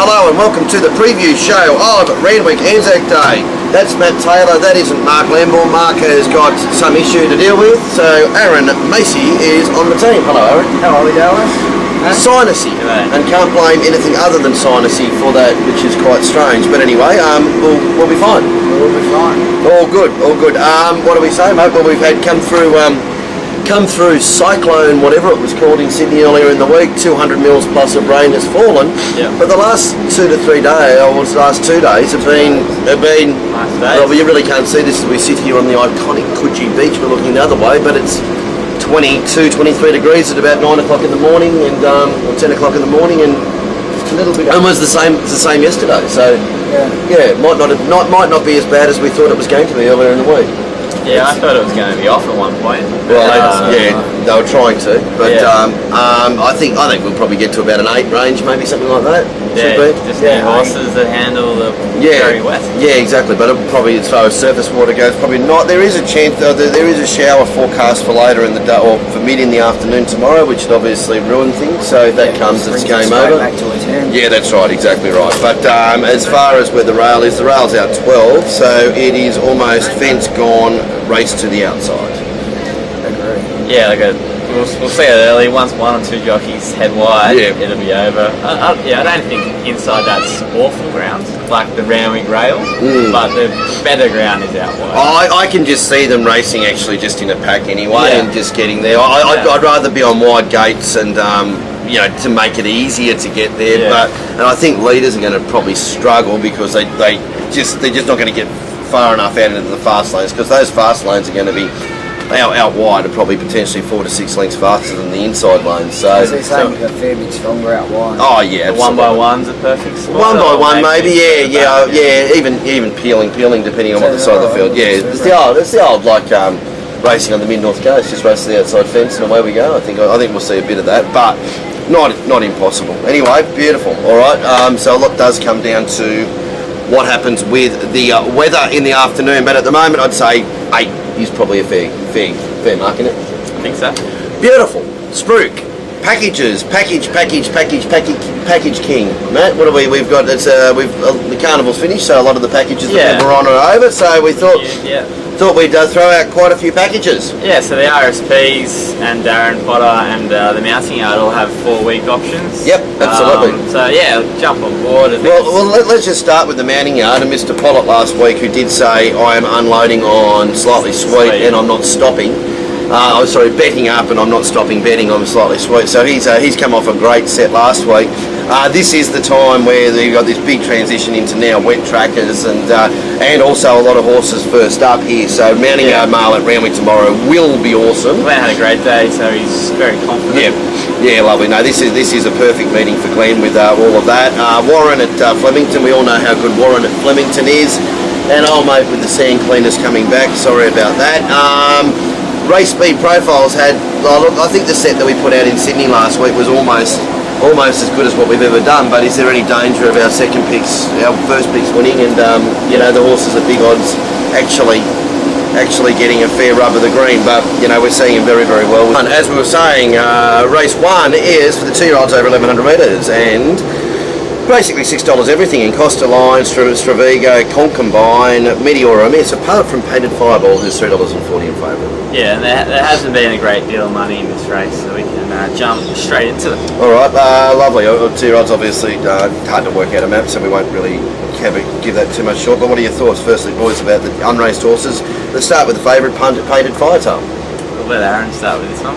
hello and welcome to the preview show of Randwick Anzac Day. That's Matt Taylor, that isn't Mark Lambourne. Mark has got some issue to deal with, so Aaron Macy is on the team. Hello Aaron. How are we going? Sinusy, and can't blame anything other than sinusy for that, which is quite strange. But anyway, we'll be fine. We'll be fine. All good, all good. What do we say, mate? Well, we've had come through cyclone, whatever it was called, in Sydney earlier in the week. 200 mils plus of rain has fallen. Yeah. But the last 2 to 3 days, or the last 2 days, have been nice days. well, you really can't see this as we sit here on the iconic Coogee Beach. We're looking the other way, but it's 22, 23 degrees at about 9 o'clock in the morning, and or 10 o'clock in the morning, and a little bit almost the same yesterday. So yeah, might not be as bad as we thought it was going to be earlier in the week. Yeah, I thought it was going to be off at one point. Well, they were trying to, but I think we'll probably get to about an 8 range, maybe something like that. Just need horses that handle the very wet. Yeah, exactly. But probably as far as surface water goes, probably not. There is a chance. There is a shower forecast for later in the day, or for mid in the afternoon tomorrow, which would obviously ruin things. So if that comes, it's game over. Back to a 10. Yeah, that's right. Exactly right. But as far as where the rail's out 12, so it is almost fence gone. Race to the outside. Agree. Yeah, we'll see it early. Once 1 or 2 jockeys head wide, it'll be over. I don't think inside that's awful ground, like the Randwick rail, but the better ground is out wide. I can just see them racing actually just in a pack anyway, and just getting there. I'd rather be on wide gates and to make it easier to get there. And I think leaders are going to probably struggle because they're just not going to get far enough out into the fast lanes, because those fast lanes are going to be out wide, are probably potentially 4 to 6 lengths faster than the inside lanes. So they're saying a fair bit stronger out wide. Oh yeah, the 1x1's a perfect spot. 1x1 maybe, even peeling depending on what the side of the field. Yeah, it's the old like racing on the mid north coast, just race to the outside fence and away we go. I think we'll see a bit of that, but not impossible. Anyway, beautiful. All right, so a lot does come down to what happens with the weather in the afternoon, but at the moment I'd say 8 is probably a fair mark in it. I think so. Beautiful. Spruik. Packages. Package king. Matt, what have we've got? It's the carnival's finished, so a lot of the packages that were on are over, so we thought we'd throw out quite a few packages. Yeah, so the RSPs and Darren Potter and the Mounting Yard all have 4-week options. Yep, absolutely. Jump on board. Well, let's just start with the Mounting Yard and Mr. Pollitt last week, who did say, I am unloading on Slightly Sweet and I'm not stopping. Betting up and I'm not stopping betting on Slightly Sweet. So he's come off a great set last week. This is the time where you've got this big transition into now wet trackers and also a lot of horses first up here. So Mounting Yard Mail at Randwick tomorrow will be awesome. Glenn had a great day, so he's very confident. Yeah, lovely. No, this is a perfect meeting for Glenn with all of that. Warren at Flemington. We all know how good Warren at Flemington is. And old mate with the sand cleaners coming back. Sorry about that. Race Speed Profiles had, I think the set that we put out in Sydney last week was almost as good as what we've ever done, but is there any danger of our first picks winning and the horses at big odds actually getting a fair rub of the green? But we're seeing him very, very well. And as we were saying, race 1 is for the 2-year-olds over 1100 metres, and basically $6 everything in Costa Line, Stravigo, Concombine, Meteora Miss, apart from Painted Fireball, who's $3.40 in favour. Yeah, and there hasn't been a great deal of money in this race, so we can jump straight into it. All right, lovely. 2-year-olds obviously hard to work out a map, so we won't really give that too much short. But what are your thoughts, firstly, boys, about the unraced horses? Let's start with the favourite, Painted Firetail. We'll let Aaron start with this one.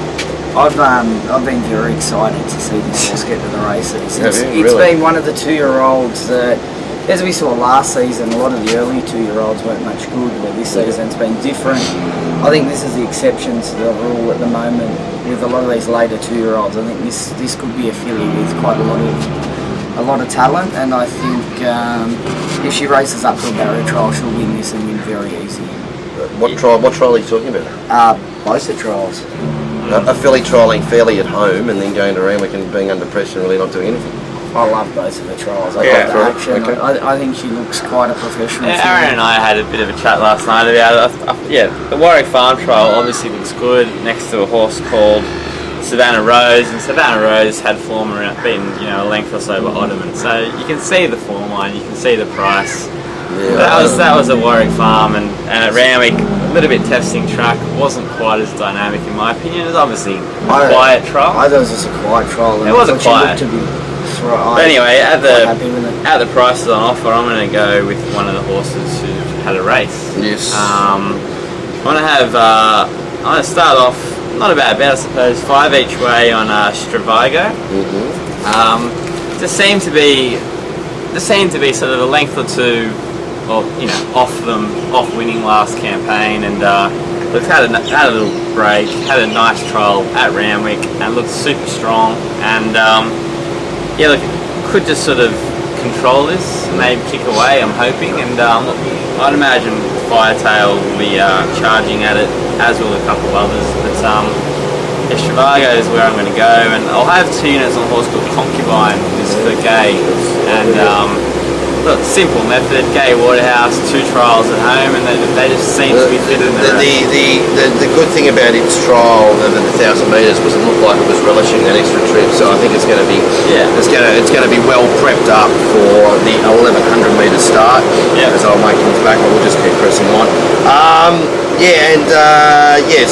I've been very excited to see this horse get to the races. It's really? been one of the 2-year-olds that, as we saw last season, a lot of the early 2-year-olds weren't much good, but this season's been different. I think this is the exception to the rule at the moment with a lot of these later 2-year-olds. I think this could be a filly with quite a lot of talent, and I think if she races up to a barrier trial, she'll win this and win very easy. What trial are you talking about? Both the trials. A filly trialling fairly at home and then going to Randwick and being under pressure and really not doing anything. I love both of the trials. I love the action. Okay. I think she looks quite a professional. Aaron and I had a bit of a chat last night about it. The Warwick Farm trial obviously looks good next to a horse called Savannah Rose, and Savannah Rose had form around, beaten a length or so by Ottoman. So you can see the form line, you can see the price. Yeah. That was at Warwick Farm, and at Randwick, a little bit testing track, wasn't quite as dynamic in my opinion. It was obviously a quiet trial. I thought it was just a quiet trial. And It wasn't I thought quiet. she looked to be But anyway, at happy with it. the prices on offer, I'm going to go with one of the horses who had a race. Yes. I'm going to start off, not a bad bet I suppose, 5 each way on Stravago. Just seemed to be sort of a length or two, or off winning last campaign, and looked had a little break, had a nice trial at Randwick, and looked super strong, and look, could just sort of control this, maybe kick away, I'm hoping, and I'd imagine Firetail will be charging at it, as will a couple of others, but Stravago is where I'm going to go, and I'll have 2 units on a horse called Concubine, this is for Gay, and look, simple method, Gay Waterhouse, 2 trials at home, and they just seem to be fitted in the good thing about its trial over the 1,000 metres was it looked like it was relishing that extra trip, so I think it's going to be it's going to be well prepped up for the 1,100 metre start. As I'll make it back, I will just keep pressing on.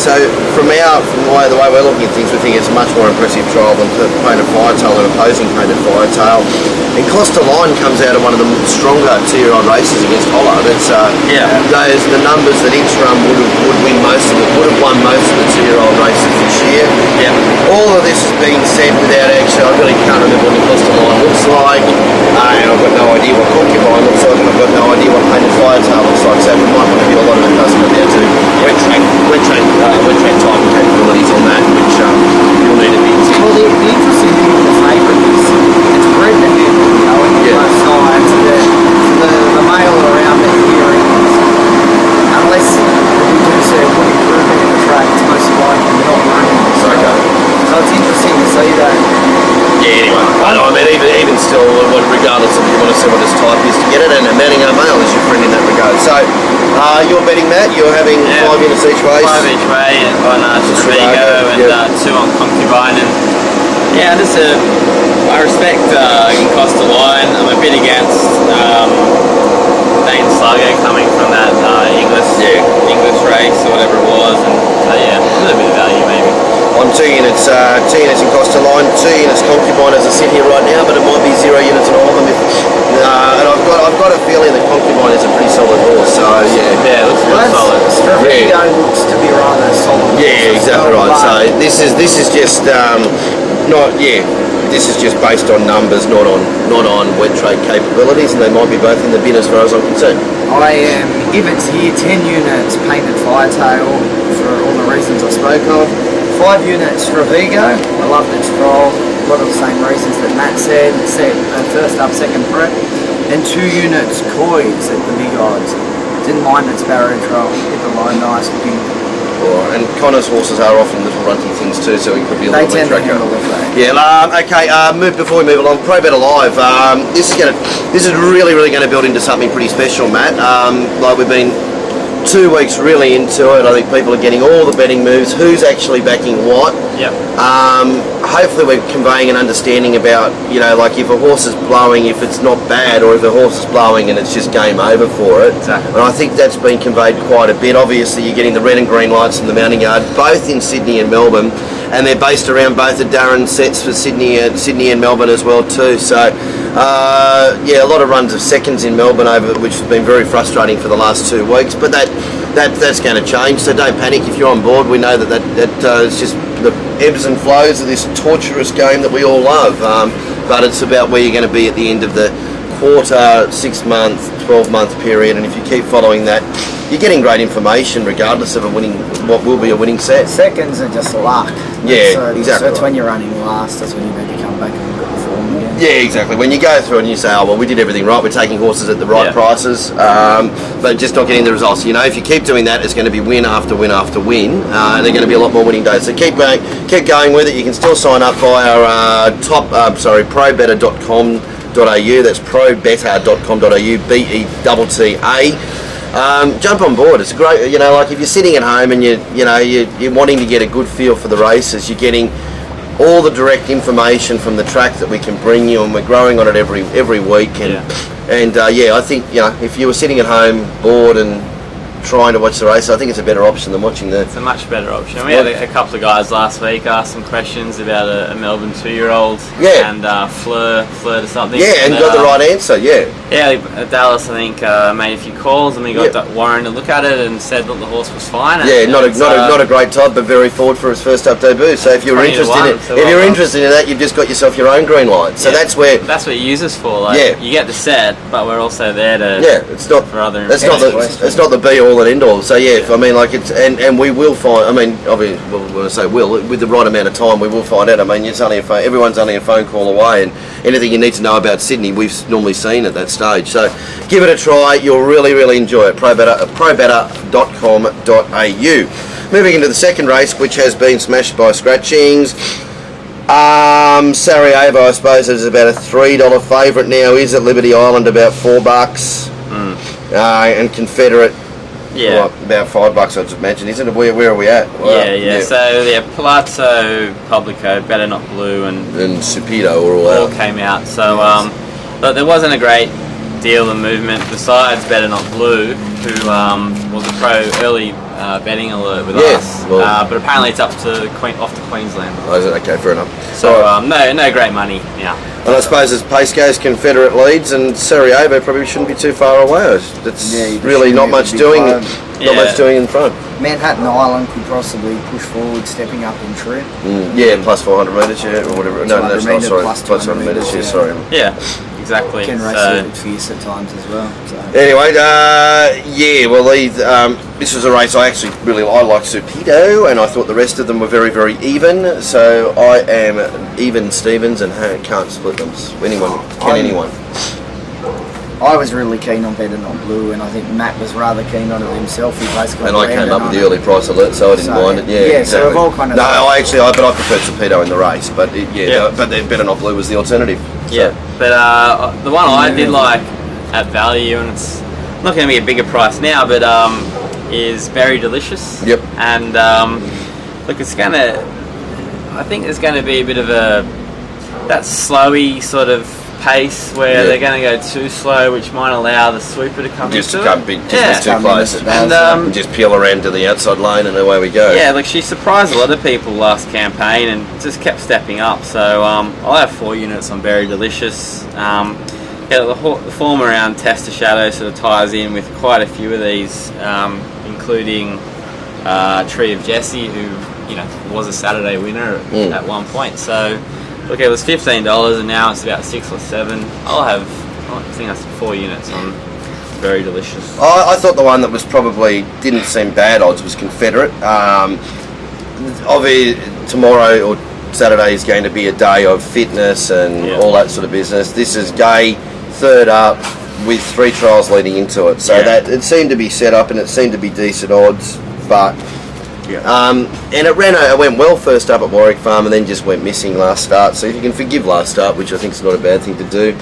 So from the way we're looking at things, we think it's a much more impressive trial than Painted Firetail and opposing Painted Firetail. And Costa Line comes out of one of the stronger 2-year-old races against Holler. That's the numbers that it's run would have won most of the 2-year-old races this year. All of this has been said without actually, I really can't remember what the Costa Line looks like. And I've got no idea what Concubine looks like, and I've got no idea what Painted Firetail looks like. So from my point of view, a lot of it does come down to wet track time capabilities on that, which you'll need a bit. Well, the interesting thing with the favourite is it's bred to him, in both sides. The male around the hearings, unless we do see a good improvement in the track, it's most likely not running. So it's interesting to see that. Anyway, I mean, even still, regardless if you want to see what this type is to get it, and Manningham Male is your friend in that regard. So, you're betting that? You're having 5 units each way? 5 each way on Stravago and 2 on Concubine, and I respect Costa Line. I'm a bit against Dane Slargo coming from that English race or whatever it was, and a little bit of value maybe. On 2 units, 2 units in Costa Line, 2 units Concubine as I sit here right now, but it might be 0 units in all of them. And I've got a feeling that Concubine is a pretty solid horse. So it looks real solid. Stravago looks to be rather solid. Yeah, exactly right. So this is just this is just based on numbers, not on wet trade capabilities, and they might be both in the bin as far as I'm concerned. I am, if it's here, 10 units Painted Firetail for all the reasons I spoke of. 5 units Stravago, I love the trial, a lot of the same reasons that Matt said, first up, second prep. And 2 units Coys at the big odds. Didn't mind its barrier trial, hit the line nice, looking. And Connor's horses are often little runty things too, so he could be a little bit tracker. Before we move along, Pro Bet Alive. This is really going to build into something pretty special, Matt. Like we've been 2 weeks really into it. I think people are getting all the betting moves. Who's actually backing what? Hopefully we're conveying an understanding about, like if a horse is blowing, if it's not bad, or if a horse is blowing and it's just game over for it. Exactly. And I think that's been conveyed quite a bit. Obviously you're getting the red and green lights from the mounting yard, both in Sydney and Melbourne, and they're based around both the Darren sets for Sydney and Melbourne as well too. So a lot of runs of seconds in Melbourne which has been very frustrating for the last 2 weeks, but that's going to change, so don't panic if you're on board. We know that it's just the ebbs and flows of this torturous game that we all love, but it's about where you're going to be at the end of the quarter, 6-month, 12-month period, and if you keep following that, you're getting great information regardless of what will be a winning set. Seconds are just luck. Exactly. So it's when you're running last, that's when you maybe come back and look at the form again. Yeah, exactly. When you go through and you say, we did everything right, we're taking horses at the right prices, but just not getting the results. If you keep doing that, it's going to be win after win after win, and they're going to be a lot more winning days. So keep going with it. You can still sign up via probetter.com.au. That's probetter.com.au, BETTA. Jump on board. It's great. Like if you're sitting at home and you're wanting to get a good feel for the races, you're getting all the direct information from the track that we can bring you, and we're growing on it every week. And I think if you were sitting at home bored and trying to watch the race, I think it's a better option than watching the. It's a much better option. We had a couple of guys last week ask some questions about a Melbourne 2-year-old. Yeah. And Fleur to something. Yeah, and got the right answer. Yeah. Yeah, Dallas, I think, made a few calls, and we got Warren to look at it and said that the horse was fine. Yeah, not a great type, but very forward for his first up debut. So if you're interested in that, you've just got yourself your own green light. So that's what you use us for. Like, you get the set, but we're also there to. Yeah, it's not for other. It's not the be all and end all. So I mean, like it's and we will find. I mean, obviously, when I say with the right amount of time, we will find out. I mean, everyone's only a phone call away, and anything you need to know about Sydney, we've normally seen at that stage. So give it a try. You'll really enjoy it. Probetter.com.au. Moving into the second race, which has been smashed by scratchings. Sarajevo, I suppose, is about a $3 favourite now. Is at Liberty Island about $4. And Confederate. Yeah, about $5, I'd imagine, isn't it? Where are we at? Yeah. So Palazzo, Publico, Better Not Blue, and Supido all came out. So, but there wasn't a great deal of movement besides Better Not Blue, who was a pro early betting alert with us. Well, but apparently it's off to Queensland. Oh, is it? Okay, fair enough. So no great money. Yeah. And I suppose as pace goes, Confederate leads, and Sarajevo probably shouldn't be too far away. It's really not much doing. Not much doing in front. Manhattan Island could possibly push forward, stepping up in trip. Plus 400 metres, or whatever. No, that's not, sorry. Plus 200 metres, sorry. Yeah, exactly. Can race a bit fierce at times as well. So. Anyway, this was a race I actually I like Supido, and I thought the rest of them were very even. So I am even Stevens and can't split them. Anyone? I was really keen on Better Not Blue, and I think Matt was rather keen on it himself. He basically I came up with the early price alert, so I didn't mind it. Yeah, exactly. So we've all kind of. No, I preferred Supido in the race, but but Better Not Blue was the alternative. So. Yeah, but the one I did like at value, and it's not going to be a bigger price now, but is Very Delicious. Yep. And look, it's going to. I think there's going to be a bit of that slowy sort of pace where they're going to go too slow, which might allow the sweeper to come just into to come it. too close, and just peel around to the outside lane, and away we go. Yeah, like she surprised a lot of people last campaign and just kept stepping up. So I'll have 4 units on Very Delicious. The form around Tester Shadow sort of ties in with quite a few of these, including Tree of Jesse, who was a Saturday winner at one point. So. Look, it was $15 and now it's about 6 or 7. I think that's 4 units on Very Delicious. I thought the one that was probably didn't seem bad odds was Confederate. Obviously, tomorrow or Saturday is going to be a day of fitness and all that sort of business. This is Gay, third up with 3 trials leading into it. So that it seemed to be set up and it seemed to be decent odds, but. And it went well first up at Warwick Farm and then just went missing last start. So if you can forgive last start, which I think is not a bad thing to do,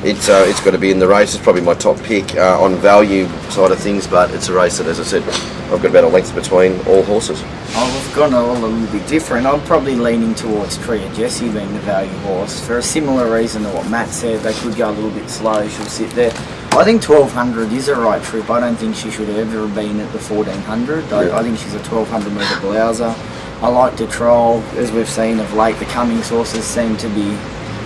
it's got to be in the race. It's probably my top pick on value side of things, but it's a race that, as I said, I've got about a length between all horses. We've gone a little bit different. I'm probably leaning towards Tree of Jesse being the value horse for a similar reason to what Matt said. They could go a little bit slow. She'll sit there. I think 1200 is a right trip. I don't think she should have ever been at the 1400. I think she's a 1200 metre blouser. I like to trial, as we've seen of late, the Cummings horses seem to be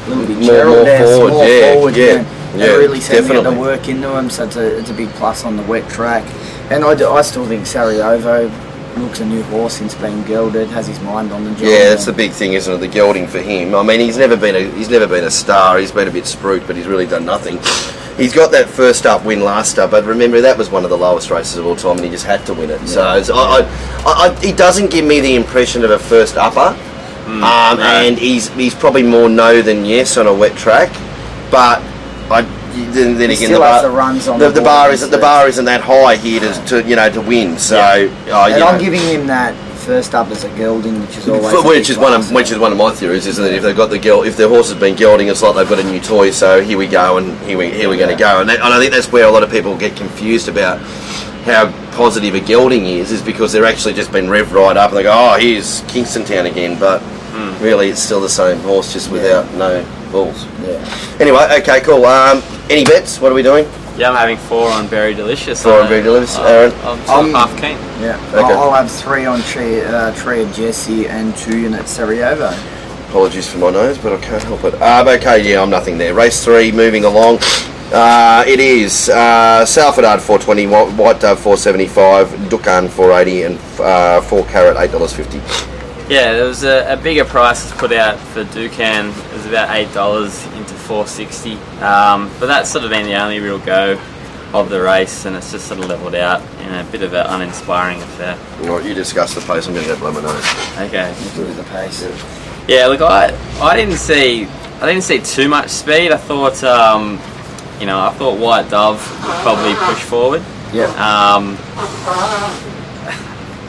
a little bit more forward. They really seem to get the work into them, so it's a big plus on the wet track. And I still think Sarajevo looks a new horse since being gelded, has his mind on the job. Yeah, that's the big thing, isn't it? The gelding for him. I mean, he's never been a star. He's been a bit spruik, but he's really done nothing. He's got that first up win last up, but remember that was one of the lowest races of all time, and he just had to win it. So he doesn't give me the impression of a first upper, and he's probably more no than yes on a wet track. But then again, the bar isn't that high here to win. So I'm giving him that first up as a gelding, which is always which is one of my theories, isn't it? If they've got if their horse has been gelding, it's like they've got a new toy. So here we go, and here we're going to go. And I think that's where a lot of people get confused about how positive a gelding is because they're actually just been revved right up and they go, oh, here's Kingston Town again. But really it's still the same horse, just without no balls. Yeah. Anyway, okay, cool. Any bets? What are we doing? Yeah, I'm having 4 on Berry Delicious. 4 on Berry Delicious. Aaron? I'm sort of half keen. Yeah. Okay. I'll have 3 on Tria Jesse and 2 units Sarajevo. Apologies for my nose, but I can't help it. Okay, yeah, I'm nothing there. Race 3, moving along. It is Salfordard 420, White Dove 475, Dukan 480, and 4 Carat $8.50. Yeah, there was a bigger price put out for Dukan. It was about $8 into 460, but that's sort of been the only real go of the race, and it's just sort of levelled out in a bit of an uninspiring affair. Right, you discuss the pace. I'm going to blow my nose. Okay. With the pace. Yeah, look, I didn't see too much speed. I thought I thought White Dove would probably push forward. Yeah.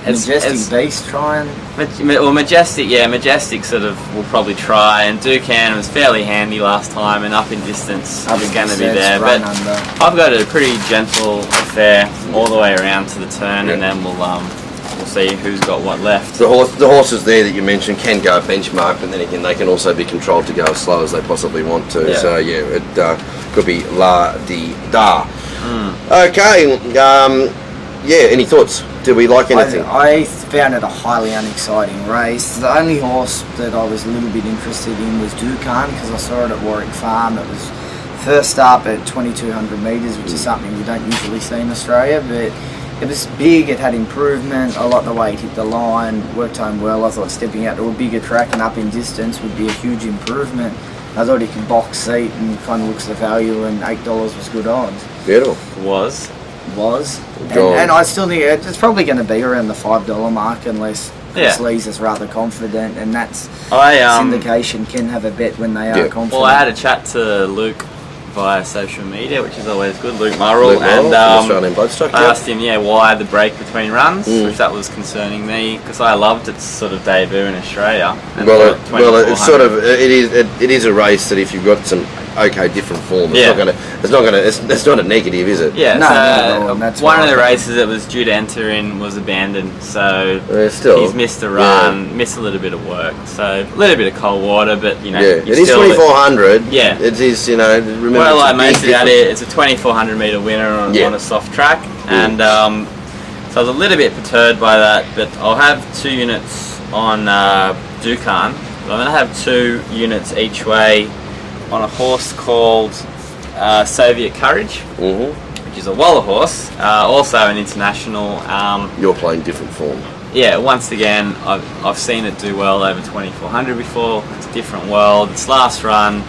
Majestic Beast trying. Majestic sort of will probably try, and Dukan was fairly handy last time, and up in distance is going to be there. But I've got a pretty gentle affair all the way around to the turn, and then we'll see who's got what left. The horses there that you mentioned can go benchmark, and then again they can also be controlled to go as slow as they possibly want to. Yeah. So yeah, it could be la-di-da. Okay. Any thoughts? Did we like anything? I found it a highly unexciting race. The only horse that I was a little bit interested in was Dukan, because I saw it at Warwick Farm. It was first up at 2,200 metres, which is something we don't usually see in Australia, but it was big, it had improvement. I liked the way it hit the line, worked home well. I thought stepping out to a bigger track and up in distance would be a huge improvement. I thought he could box seat and kind of looks the value, and $8 was good odds. Beautiful. Was. And I still think it's probably going to be around the $5 mark unless Chris Lees is rather confident, and that's syndication can have a bet when they are confident. Well, I had a chat to Luke via social media, which is always good, Luke Murrell, and Australian Bloodstock, I asked him why the break between runs, which that was concerning me, because I loved its sort of debut in Australia. And it's sort of it is a race that if you've got some different form, it's not a negative, is it? Yeah, no, that's one of the races that was due to enter in was abandoned, so he's missed a run, missed a little bit of work, so a little bit of cold water, but it is 2,400. Yeah, it is. Remember, well, like most of that, it's a 2,400 metre winner on a soft track, and so I was a little bit perturbed by that, but I'll have 2 units on Dukan. I'm going to have 2 units each way on a horse called Soviet Courage, which is a Waller horse, also an international. You're playing different form. Yeah, once again, I've seen it do well over 2,400 before. It's a different world. Its last run,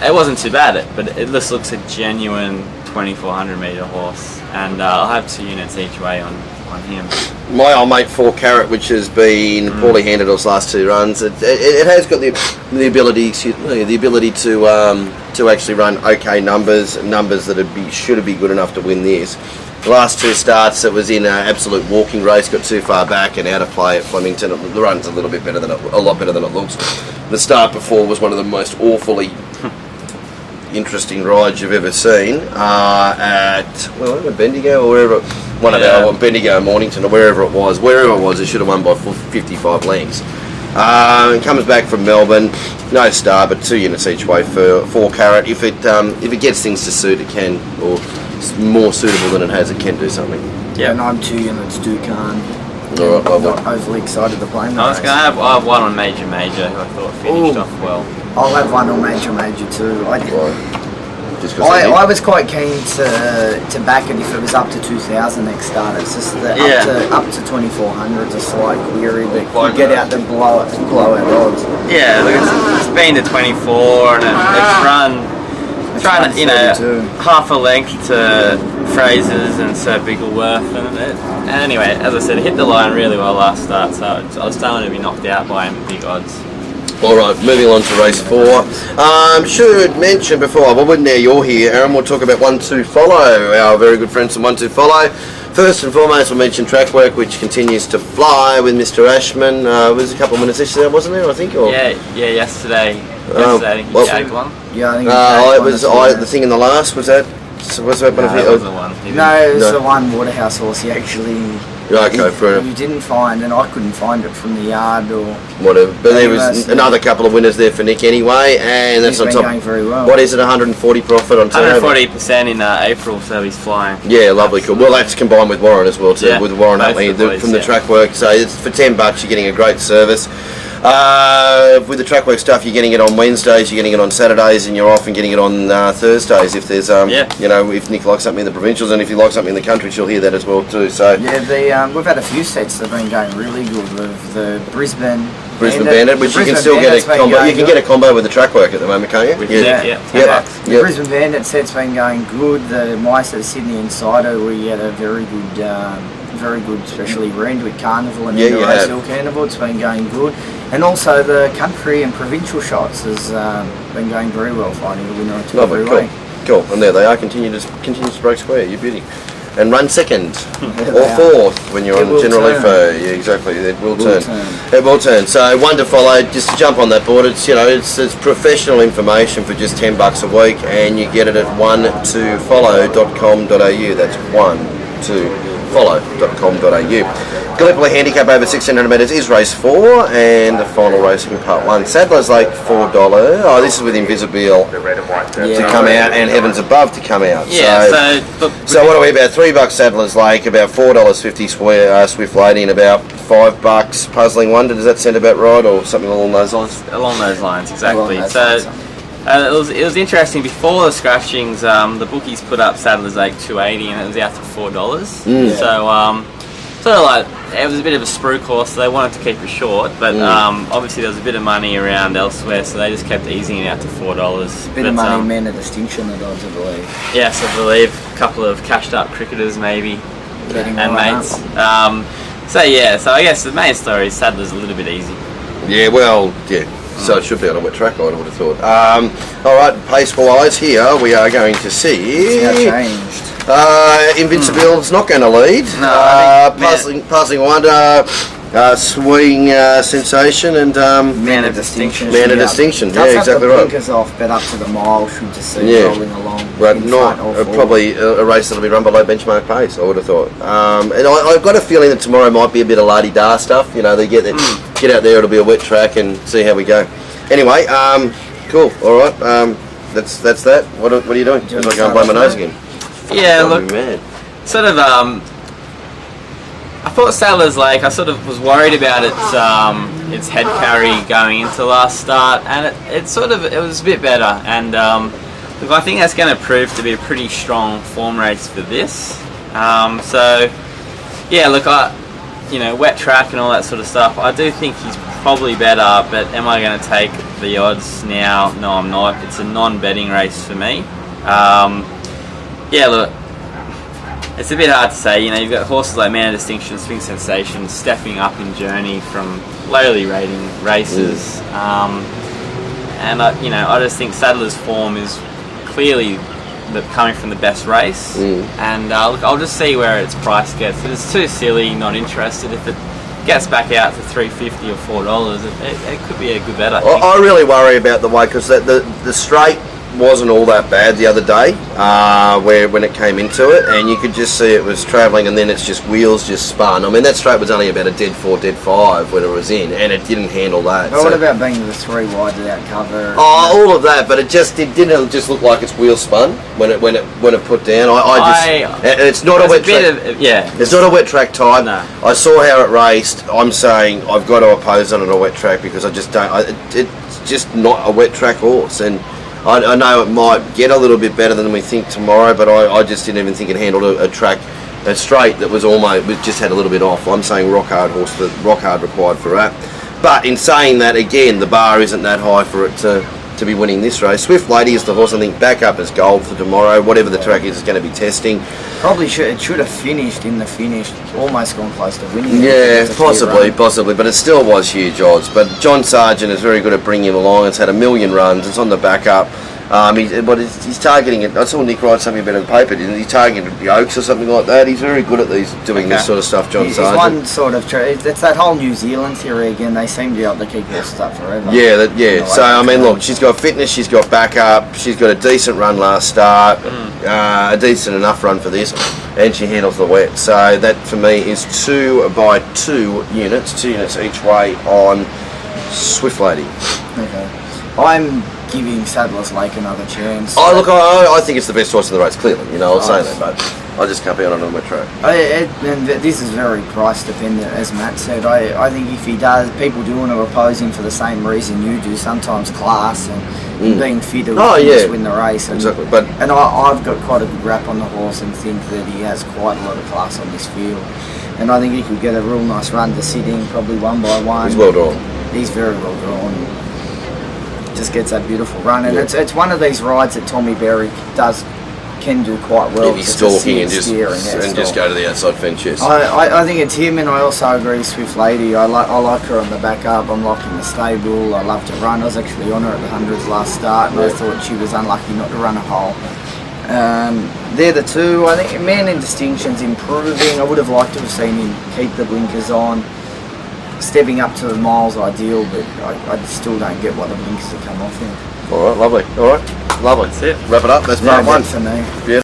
it wasn't too bad, but it just looks a genuine 2,400 metre horse, and I'll have 2 units each way on him. My old mate 4 Carat, which has been poorly handled his last 2 runs, it has got the ability to actually run okay numbers that should be good enough to win this. The last 2 starts, it was in an absolute walking race, got too far back and out of play at Flemington. The run's a lot better than it looks. The start before was one of the most awfully interesting rides you've ever seen at Bendigo or wherever. Bendigo, Mornington, or wherever it was, it should have won by 55 lengths. Comes back from Melbourne, no star, but 2 units each way for 4 Carat. If it gets things to suit, it can, or it's more suitable than it has, it can do something. Yeah, and I'm 2 units Dukan. All right, not overly excited to play. I have 1 on Major, who I thought finished off well. I'll have 1 on Major too. I was quite keen to back it if it was up to 2,000 next start. It's just that up to 2,400 is a slight query, but you get out to blow out odds. Yeah, look, it's been to 24 and it's run half a length to Fraser's and Sir Bigglesworth, and anyway, as I said, it hit the line really well last start, so I was starting to be knocked out by him at big odds. Alright, moving on to race 4. Should mention before, now you're here, Aaron, we'll talk about 1-2 Follow, our very good friends from 1-2 Follow. First and foremost, we'll mention track work, which continues to fly with Mr. Ashman. It was a couple of minutes yesterday, wasn't there, I think? Or? Yeah, yesterday. I think he gagged one. Yeah, I think the thing in the last, was that? Was that one of No, it was the one Waterhouse horse. He actually Okay, fair enough. You didn't find, and I couldn't find it from the yard or Whatever. But there was University. another couple of winners there for Nick anyway, and that's he's on been top. going very well. What is it? 140 profit on turnover. 140% in April, so he's flying. Yeah, lovely, cool. Well, that's combined with Warren as well too. Yeah, With Warren both Utley the boys, from the yeah. track work. So it's for $10, you're getting a great service. With the track work stuff, you're getting it on Wednesdays, you're getting it on Saturdays, and you're often getting it on Thursdays if there's you know, if Nick likes something in the provincials, and if you like something in the country, she'll hear that as well too. So Yeah, we've had a few sets that have been going really good. With the Brisbane Bandit, which you can still get a combo. You can get a combo with the track work at the moment, can't you? With Yeah. Nick, Yep. The Yep. Brisbane Bandit set's been going good. The Meister Sydney Insider, we had a very good, especially Randwick Carnival and Yeah, you Rose have. Hill Carnival. It's been going good, and also the country and provincial shots has been going very well. Finding a winner or two Lovely, every cool. week. Cool. And there they are, continue to break square, you beauty. And run second There or they are. fourth when you're It on will general turn. info. Yeah, exactly. It will Will turn. turn. It will turn. So one to follow. Just to jump on that board. It's it's professional information for just $10 a week, and you get it at 12follow.com.au. That's 12follow.com.au. Gallipoli Handicap over 1600 metres is race 4, and the final race in part 1. Sadler's Lake $4. Oh, this is with Invisible to come out and Heavens Above to come out. Yeah, so look, So what are we about? $3 Sadler's Lake, about $4.50 Swift Lady, and about $5 Puzzling Wonder. Does that sound about right, or something along those lines? along those lines, exactly. Along those So lines. it was interesting. Before the scratchings, the bookies put up Sadler's Lake 280, and it was out to $4. So sort of like it was a bit of a sprue course. So they wanted to keep it short, but obviously there was a bit of money around elsewhere, so they just kept easing it out to $4. Bit of money, man of distinction at odds, I believe. Yes, I believe a couple of cashed up cricketers maybe Getting and right mates. So I guess the main story is Sadler's a little bit easy. Yeah, well, yeah. So it should be on a wet track, I would have thought. All right, pace-wise here, we are going to It's now see changed. Invincible's not going to lead. No, I think Puzzling Wonder, Swing Sensation, and Man of distinction. Man of Distinction. Does Yeah, have exactly the right. blinkers off, but up to the mile should just see Yeah. rolling along. But in not front or forward. probably a race that'll be run below benchmark pace, I would have thought. And I've got a feeling that tomorrow might be a bit of la-di-da stuff. You know, they get out there, it'll be a wet track, and see how we go. Anyway, cool. All right, that's that. What are you doing? Do you As I want go and to blow my start nose off again. Yeah, Driving look, me mad. sort of I thought Sadler's Lake, I sort of was worried about its head carry going into last start, and it was a bit better, and look, I think that's going to prove to be a pretty strong form race for this. So yeah, look, wet track and all that sort of stuff, I do think he's probably better, but am I going to take the odds now? No, I'm not. It's a non-betting race for me. Yeah, look, it's a bit hard to say. You've got horses like Man of Distinction, Swing Sensation stepping up in journey from lowly rating races, and I just think Sadler's form is clearly coming from the best race. And look, I'll just see where its price gets. If it's too silly, not interested. If it gets back out to $3.50 or $4, it could be a good bet. I think. I really worry about the way, because the straight wasn't all that bad the other day, when it came into it, and you could just see it was travelling, and then it's just wheels just spun. I mean, that straight was only about a dead 4, dead 5 when it was in, and it didn't handle that. But what about being the 3 wide without cover? All of that, but it didn't just look like its wheel spun when it put down. It's not a wet track. It's not a wet track type. No. I saw how it raced. I'm saying I've got to oppose it on a wet track, because I just don't. It's just not a wet track horse, and I know it might get a little bit better than we think tomorrow, but I just didn't even think it handled a straight that was just had a little bit off. I'm saying rock hard horse, rock hard required for that. But in saying that, again, the bar isn't that high for it to be winning this race. Swift Lady is the horse, I think, back up as gold for tomorrow. Whatever the track is going to be testing. Probably it should have finished in the finish, almost gone close to winning. Yeah, It's a clear possibly, but it still was huge odds. But John Sargent is very good at bringing him along. It's had 1 million runs. It's on the back up. He's targeting it. I saw Nick write something about it in the paper. Didn't he? Targeting the Oaks or something like that. He's very good at doing this sort of stuff. John He's Sargent. one sort of. It's that whole New Zealand theory again. They seem to be able to keep horses up forever. Yeah. So I mean, look, she's got fitness. She's got backup. She's got a decent run last start. A decent enough run for this, and she handles the wet. So that for me is 2 by 2 units, 2 units each way on Swift Lady. Okay. I'm giving Saddler's Lake another chance. Oh, look, I think it's the best horse in the race, clearly. I'll say that, but I just can't be on it on my track. And this is very price dependent, as Matt said. I think if he does, people do want to oppose him for the same reason you do. Sometimes class and being fit will just win the race. And, exactly. And I've got quite a good rap on the horse and think that he has quite a lot of class on this field. And I think he could get a real nice run to sit in, probably 1 by 1. He's well drawn. He's very well drawn. Just gets that beautiful run, and it's one of these rides that Tommy Berry can do quite well. If he's stalking and just go to the outside fence. Yes. I think it's him, and I also agree with Swift Lady. I like her on the back up. I'm locking the stable. I love to run. I was actually on her at the hundreds last start, and I thought she was unlucky not to run a hole. They're the two. I think Man in Distinction's improving. I would have liked to have seen him keep the blinkers on. Stepping up to the miles ideal, but I still don't get why the blinkers have come off him. All right, lovely. That's it. Wrap it up. That's part 1 for me. Beautiful.